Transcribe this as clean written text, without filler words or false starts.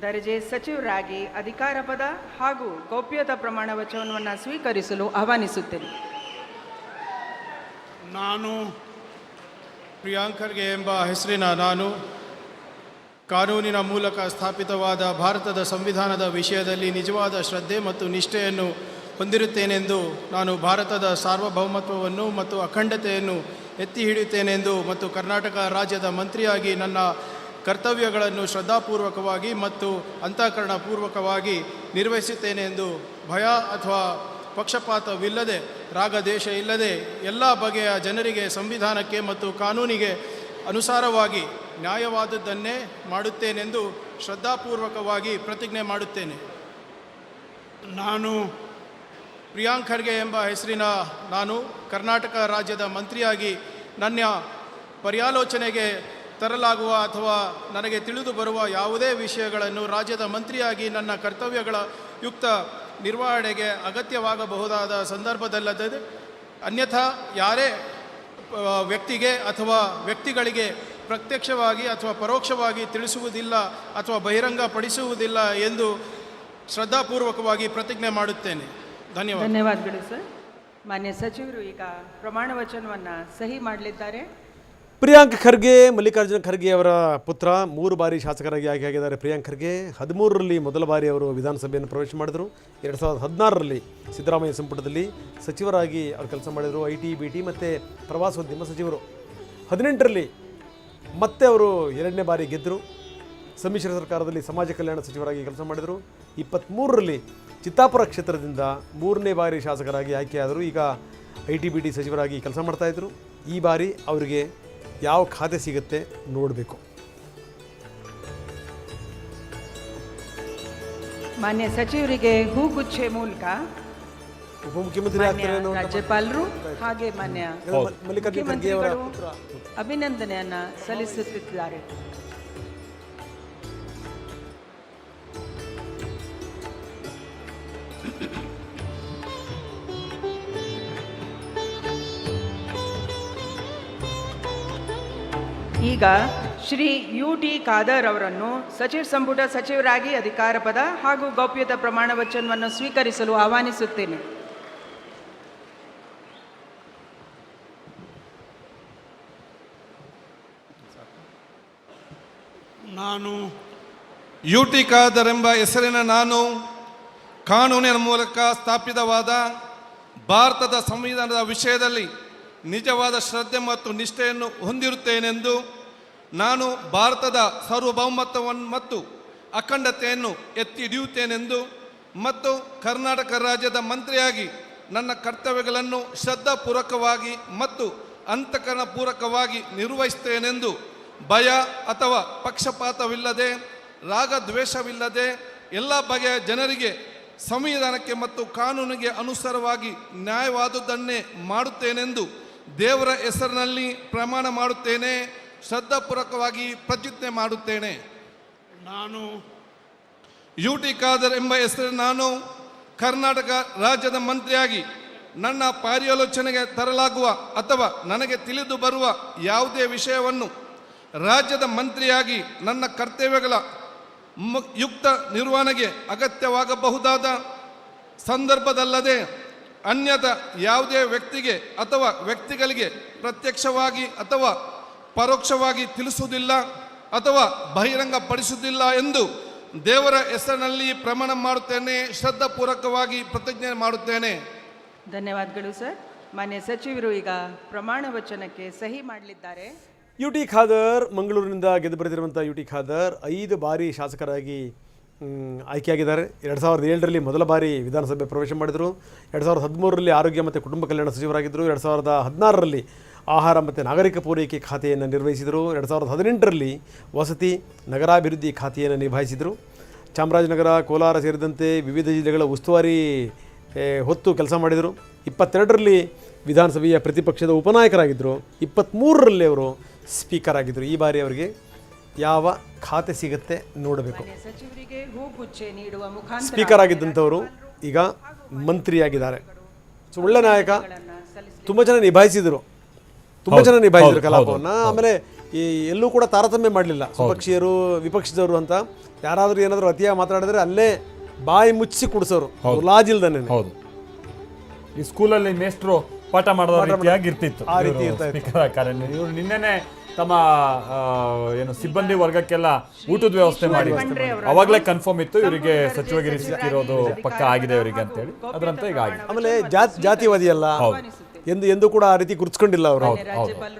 ದರ್ಜೆ ಸಚಿವರಾಗಿ ಅಧಿಕಾರ ಪದ ಹಾಗೂ ಗೌಪ್ಯತಾ ಪ್ರಮಾಣ ವಚನವನ್ನು ಸ್ವೀಕರಿಸಲು ಆಹ್ವಾನಿಸುತ್ತೇನೆ. ನಾನು ಪ್ರಿಯಾಂಕ್ ಖರ್ಗೆ ಎಂಬ ಹೆಸರಿನ ನಾನು ಕಾನೂನಿನ ಮೂಲಕ ಸ್ಥಾಪಿತವಾದ ಭಾರತದ ಸಂವಿಧಾನದ ವಿಷಯದಲ್ಲಿ ನಿಜವಾದ ಶ್ರದ್ಧೆ ಮತ್ತು ನಿಷ್ಠೆಯನ್ನು ಹೊಂದಿರುತ್ತೇನೆಂದು ನಾನು ಭಾರತದ ಸಾರ್ವಭೌಮತ್ವವನ್ನು ಮತ್ತು ಅಖಂಡತೆಯನ್ನು ಎತ್ತಿ ಹಿಡಿಯುತ್ತೇನೆಂದು ಮತ್ತು ಕರ್ನಾಟಕ ರಾಜ್ಯದ ಮಂತ್ರಿಯಾಗಿ ನನ್ನ ಕರ್ತವ್ಯಗಳನ್ನು ಶ್ರದ್ಧಾಪೂರ್ವಕವಾಗಿ ಮತ್ತು ಅಂತಃಕರಣಪೂರ್ವಕವಾಗಿ ನಿರ್ವಹಿಸುತ್ತೇನೆ ಎಂದು ಭಯ ಅಥವಾ ಪಕ್ಷಪಾತವಿಲ್ಲದೆ ರಾಗದೇಶ ಇಲ್ಲದೆ ಎಲ್ಲ ಬಗೆಯ ಜನರಿಗೆ ಸಂವಿಧಾನಕ್ಕೆ ಮತ್ತು ಕಾನೂನಿಗೆ ಅನುಸಾರವಾಗಿ ನ್ಯಾಯವಾದದ್ದನ್ನೇ ಮಾಡುತ್ತೇನೆಂದು ಶ್ರದ್ಧಾಪೂರ್ವಕವಾಗಿ ಪ್ರತಿಜ್ಞೆ ಮಾಡುತ್ತೇನೆ. ನಾನು ಪ್ರಿಯಾಂಕ್ ಖರ್ಗೆ ಎಂಬ ಹೆಸರಿನ ನಾನು ಕರ್ನಾಟಕ ರಾಜ್ಯದ ಮಂತ್ರಿಯಾಗಿ ನನ್ನ ಪರ್ಯಾಲೋಚನೆಗೆ ತರಲಾಗುವ ಅಥವಾ ನನಗೆ ತಿಳಿದು ಬರುವ ಯಾವುದೇ ವಿಷಯಗಳನ್ನು ರಾಜ್ಯದ ಮಂತ್ರಿಯಾಗಿ ನನ್ನ ಕರ್ತವ್ಯಗಳ ಯುಕ್ತ ನಿರ್ವಹಣೆಗೆ ಅಗತ್ಯವಾಗಬಹುದಾದ ಸಂದರ್ಭದಲ್ಲದೆ ಅನ್ಯಥಾ ಯಾರೇ ವ್ಯಕ್ತಿಗೆ ಅಥವಾ ವ್ಯಕ್ತಿಗಳಿಗೆ ಪ್ರತ್ಯಕ್ಷವಾಗಿ ಅಥವಾ ಪರೋಕ್ಷವಾಗಿ ತಿಳಿಸುವುದಿಲ್ಲ ಅಥವಾ ಬಹಿರಂಗಪಡಿಸುವುದಿಲ್ಲ ಎಂದು ಶ್ರದ್ಧಾಪೂರ್ವಕವಾಗಿ ಪ್ರತಿಜ್ಞೆ ಮಾಡುತ್ತೇನೆ. ಧನ್ಯವಾದಗಳು ಸರ್. ಮಾನ್ಯ ಸಚಿವರು ಈಗ ಪ್ರಮಾಣ ವಚನವನ್ನು ಸಹಿ ಮಾಡಲಿದ್ದಾರೆ. ಪ್ರಿಯಾಂಕ್ ಖರ್ಗೆ ಮಲ್ಲಿಕಾರ್ಜುನ ಖರ್ಗೆ ಅವರ ಪುತ್ರ 3 ಬಾರಿ ಶಾಸಕರಾಗಿ ಆಯ್ಕೆಯಾಗಿದ್ದಾರೆ. ಪ್ರಿಯಾಂಕ್ ಖರ್ಗೆ 13ರಲ್ಲಿ ಮೊದಲ ಬಾರಿ ಅವರು ವಿಧಾನಸಭೆಯನ್ನು ಪ್ರವೇಶ ಮಾಡಿದರು. 2016ರಲ್ಲಿ ಸಿದ್ದರಾಮಯ್ಯ ಸಂಪುಟದಲ್ಲಿ ಸಚಿವರಾಗಿ ಅವರು ಕೆಲಸ ಮಾಡಿದರು. IT, BT ಮತ್ತು ಪ್ರವಾಸೋದ್ಯಮ ಸಚಿವರು. 18ರಲ್ಲಿ ಮತ್ತೆ ಅವರು 2ನೇ ಬಾರಿ ಗೆದ್ದರು. ಸಮ್ಮಿಶ್ರ ಸರ್ಕಾರದಲ್ಲಿ ಸಮಾಜ ಕಲ್ಯಾಣ ಸಚಿವರಾಗಿ ಕೆಲಸ ಮಾಡಿದರು. 23ರಲ್ಲಿ ಚಿತ್ತಾಪುರ ಕ್ಷೇತ್ರದಿಂದ 3ನೇ ಬಾರಿ ಶಾಸಕರಾಗಿ ಆಯ್ಕೆಯಾದರು. ಈಗ IT, BT ಸಚಿವರಾಗಿ ಕೆಲಸ ಮಾಡ್ತಾಯಿದ್ರು. ಈ ಬಾರಿ ಅವರಿಗೆ ಯಾವ ಖಾತೆ ಸಿಗುತ್ತೆ ನೋಡಬೇಕು. ಮಾನ್ಯ ಸಚಿವರಿಗೆ ಹೂಗುಚ್ಛೆ ಮೂಲಕ ಉಪಮುಖ್ಯಮಂತ್ರಿ ಆಗ್ತಾರೆ ರಾಜ್ಯಪಾಲರು ಹಾಗೆ ಮಾನ್ಯ ಮಲ್ಲಿಕಾರ್ಜುನ ಖರ್ಗೆ ಅವರ ಪುತ್ರ ಅಭಿನಂದನೆಯನ್ನು ಸಲ್ಲಿಸುತ್ತಿದ್ದಾರೆ. ಈಗ ಶ್ರೀ UT ಖಾದರ್ ಅವರನ್ನು ಸಚಿವ ಸಂಪುಟ ಸಚಿವರಾಗಿ ಅಧಿಕಾರ ಪದ ಹಾಗೂ ಗೌಪ್ಯತಾ ಪ್ರಮಾಣ ವಚನವನ್ನು ಸ್ವೀಕರಿಸಲು ಆಹ್ವಾನಿಸುತ್ತೇನೆ. ನಾನು UT ಖಾದರ್ ಎಂಬ ಹೆಸರಿನ ನಾನು ಕಾನೂನಿನ ಮೂಲಕ ಸ್ಥಾಪಿತವಾದ ಭಾರತದ ಸಂವಿಧಾನದ ವಿಷಯದಲ್ಲಿ ನಿಜವಾದ ಶ್ರದ್ಧೆ ಮತ್ತು ನಿಷ್ಠೆಯನ್ನು ಹೊಂದಿರುತ್ತೇನೆಂದು ನಾನು ಭಾರತದ ಸಾರ್ವಭೌಮತ್ವವನ್ನು ಮತ್ತು ಅಖಂಡತೆಯನ್ನು ಎತ್ತಿ ಹಿಡಿಯುತ್ತೇನೆಂದು ಮತ್ತು ಕರ್ನಾಟಕ ರಾಜ್ಯದ ಮಂತ್ರಿಯಾಗಿ ನನ್ನ ಕರ್ತವ್ಯಗಳನ್ನು ಶ್ರದ್ಧಾಪೂರ್ವಕವಾಗಿ ಮತ್ತು ಅಂತಃಕರಣಪೂರ್ವಕವಾಗಿ ನಿರ್ವಹಿಸುತ್ತೇನೆಂದು ಭಯ ಅಥವಾ ಪಕ್ಷಪಾತವಿಲ್ಲದೆ ರಾಗದ್ವೇಷವಿಲ್ಲದೆ ಎಲ್ಲ ಬಗೆಯ ಜನರಿಗೆ ಸಂವಿಧಾನಕ್ಕೆ ಮತ್ತು ಕಾನೂನಿಗೆ ಅನುಸಾರವಾಗಿ ನ್ಯಾಯವಾದುದನ್ನೇ ಮಾಡುತ್ತೇನೆಂದು ದೇವರ ಹೆಸರಿನಲ್ಲಿ ಪ್ರಮಾಣ ಮಾಡುತ್ತೇನೆ. ಶ್ರದ್ಧಾಪೂರ್ವಕವಾಗಿ ಪ್ರತಿಜ್ಞೆ ಮಾಡುತ್ತೇನೆ. ನಾನು UT ಖಾದರ್ ಎಂಬ ಹೆಸರು ನಾನು ಕರ್ನಾಟಕ ರಾಜ್ಯದ ಮಂತ್ರಿಯಾಗಿ ನನ್ನ ಪರ್ಯಾಲೋಚನೆಗೆ ತರಲಾಗುವ ಅಥವಾ ನನಗೆ ತಿಳಿದು ಬರುವ ಯಾವುದೇ ವಿಷಯವನ್ನು ರಾಜ್ಯದ ಮಂತ್ರಿಯಾಗಿ ನನ್ನ ಕರ್ತವ್ಯಗಳ ಯುಕ್ತ ನಿರ್ವಹಣೆಗೆ ಅಗತ್ಯವಾಗಬಹುದಾದ ಸಂದರ್ಭದಲ್ಲದೆ ಅನ್ಯಥ ಯಾವುದೇ ವ್ಯಕ್ತಿಗೆ ಅಥವಾ ವ್ಯಕ್ತಿಗಳಿಗೆ ಪ್ರತ್ಯಕ್ಷವಾಗಿ ಅಥವಾ ಪರೋಕ್ಷವಾಗಿ ತಿಳಿಸುವುದಿಲ್ಲ ಅಥವಾ ಬಹಿರಂಗಪಡಿಸುವುದಿಲ್ಲ ಎಂದು ದೇವರ ಹೆಸರಿನಲ್ಲಿ ಪ್ರಮಾಣ ಮಾಡುತ್ತೇನೆ. ಶ್ರದ್ಧಾಪೂರ್ವಕವಾಗಿ ಪ್ರತಿಜ್ಞೆ ಮಾಡುತ್ತೇನೆ. ಧನ್ಯವಾದಗಳು ಸರ್. ಮಾನ್ಯ ಸಚಿವರು ಈಗ ಪ್ರಮಾಣ ವಚನಕ್ಕೆ ಸಹಿ ಮಾಡಲಿದ್ದಾರೆ. UT ಖಾದರ್ ಮಂಗಳೂರಿನಿಂದ ಗೆದ್ದು ಬರೆದಿರುವಂಥ UT ಖಾದರ್ 5 ಬಾರಿ ಶಾಸಕರಾಗಿ ಆಯ್ಕೆಯಾಗಿದ್ದಾರೆ. 2007ರಲ್ಲಿ ಮೊದಲ ಬಾರಿ ವಿಧಾನಸಭೆ ಪ್ರವೇಶ ಮಾಡಿದರು. 2013ರಲ್ಲಿ ಆರೋಗ್ಯ ಮತ್ತು ಕುಟುಂಬ ಕಲ್ಯಾಣ ಸಚಿವರಾಗಿದ್ದರು. 2016ರಲ್ಲಿ ಆಹಾರ ಮತ್ತು ನಾಗರಿಕ ಪೂರೈಕೆ ಖಾತೆಯನ್ನು ನಿರ್ವಹಿಸಿದರು. 2018ರಲ್ಲಿ ವಸತಿ ನಗರಾಭಿವೃದ್ಧಿ ಖಾತೆಯನ್ನು ನಿಭಾಯಿಸಿದರು. ಚಾಮರಾಜನಗರ, ಕೋಲಾರ ಸೇರಿದಂತೆ ವಿವಿಧ ಜಿಲ್ಲೆಗಳ ಉಸ್ತುವಾರಿ ಹೊತ್ತು ಕೆಲಸ ಮಾಡಿದರು. 22ರಲ್ಲಿ ವಿಧಾನಸಭೆಯ ಪ್ರತಿಪಕ್ಷದ ಉಪನಾಯಕರಾಗಿದ್ದರು. 23ರಲ್ಲಿ ಅವರು ಸ್ಪೀಕರ್ ಆಗಿದ್ದರು. ಈ ಬಾರಿ ಅವರಿಗೆ ಯಾವ ಖಾತೆ ಸಿಗುತ್ತೆ ನೋಡಬೇಕು. ಸ್ಪೀಕರ್ ಆಗಿದ್ದಂಥವರು ಈಗ ಮಂತ್ರಿಯಾಗಿದ್ದಾರೆ. ಸೊ ಒಳ್ಳೆ ನಾಯಕ, ತುಂಬ ಜನ ನಿಭಾಯಿಸಿದರು ಕಲಾಪವನ್ನು. ಆಮೇಲೆ ಈ ಎಲ್ಲೂ ಕೂಡ ತಾರತಮ್ಯ ಮಾಡಲಿಲ್ಲ, ಸ್ವಪಕ್ಷೀಯರು ವಿಪಕ್ಷದವರು ಅಂತ. ಯಾರಾದರೂ ಏನಾದರೂ ಅತಿಯಾಗಿ ಮಾತಾಡಿದ್ರೆ ಅಲ್ಲೇ ಬಾಯಿ ಮುಚ್ಚಿ ಕುಡಿಸೋರು, ಲಾಜಿಲ್ದನೆ. ಹೌದು, ಈ ಸ್ಕೂಲಲ್ಲಿ ಮೇಷ್ಟ್ರು ಪಾಠ ಮಾಡೋ ರೀತಿಯಾಗಿ ಇರ್ತಿತ್ತು. ಆ ರೀತಿ ಇರ್ತಾ ಇತ್ತು. ಸ್ಪೀಕರ್ ಕಾರಣ ಇವರು ನಿನ್ನೆನೆ ತಮ್ಮ ಏನು ಸಿಬ್ಬಂದಿ ವರ್ಗಕ್ಕೆಲ್ಲ ಊಟದ ವ್ಯವಸ್ಥೆ ಮಾಡಿ ಅವಾಗಲೇ ಕನ್ಫರ್ಮ್ ಇತ್ತು ಇವರಿಗೆ ಸಚಿವಗಿರಿ ಸಿಕ್ಕಿರೋದು ಪಕ್ಕ ಆಗಿದೆ ಇವರಿಗೆ ಅಂತೇಳಿ. ಅದರಂತೆ ಈಗ ಆಗಿದೆ. ಆಮೇಲೆ ಜಾತಿವಾದಿ ಅಲ್ಲ, ಎಂದು ಕೂಡ ಆ ರೀತಿ ಗುರುತಿಸ್ಕೊಂಡಿಲ್ಲ ಅವರು. ರಾಜ್ಯಪಾಲರು